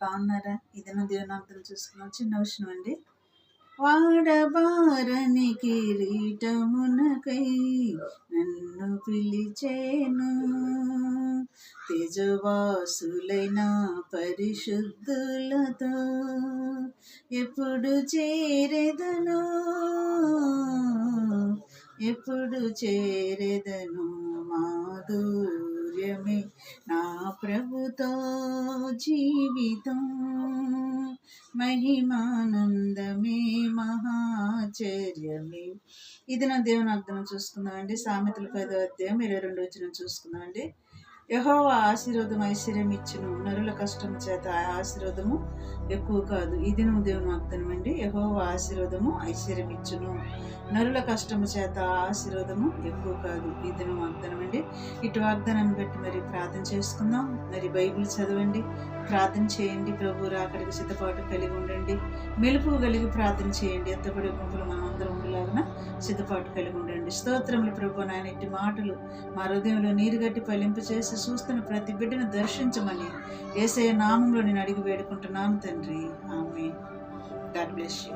బాగున్నారా? ఇదేనా దేవునార్థం చూసుకున్నాం. చిన్న విషయం అండి. వాడబారని కిరీటమునకై నన్ను పిలిచేను, తేజవాసులైన పరిశుద్ధులతో ఎప్పుడు చేరెదను, ఎప్పుడు చేరెదను, మాధుర్యమే నా ప్రభుతో జీవితం, మహిమానందమే మహాచర్యమే. ఇది నా దేవుని అర్థం చూసుకుందామండి. సామెతల 10వ అధ్యాయం 22వ వచనం చూసుకుందామండి. యెహోవా ఆశీర్వాదం ఐశ్వర్యం ఇచ్చును, నరుల కష్టము చేత ఆశీర్వాదము ఎక్కువ కాదు. ఇది నువ్వు దేవుని వాగ్దానం అండి. యెహోవా ఆశీర్వాదము ఐశ్వర్యం ఇచ్చును, నరుల కష్టము చేత ఆశీర్వాదము ఎక్కువ కాదు. ఇది నువ్వు వాగ్దానం అండి. ఇటు వాగ్దానాన్ని బట్టి మరి ప్రార్థన చేసుకుందాం. మరి బైబిల్ చదవండి, ప్రార్థన చేయండి. ప్రభు రాకడికి సిద్ధపాటు కలిగి ఉండండి. మెలుపు కలిగి ప్రార్థన చేయండి. ఎత్తబడి గుంపులు మనం అందరం ఉండేలాగా సిద్ధపాటు కలిగి ఉండండి. స్తోత్రములు ప్రభు. నాయన ఇట్టి మాటలు మా హృదయంలో నీరు గట్టి ఫలింపు చేసి చూస్తున్న ప్రతి బిడ్డను దర్శించమని యేసయ్య నామంలో నేను అడిగి వేడుకుంటున్నాను తండ్రి. ఆమేన్. God bless you.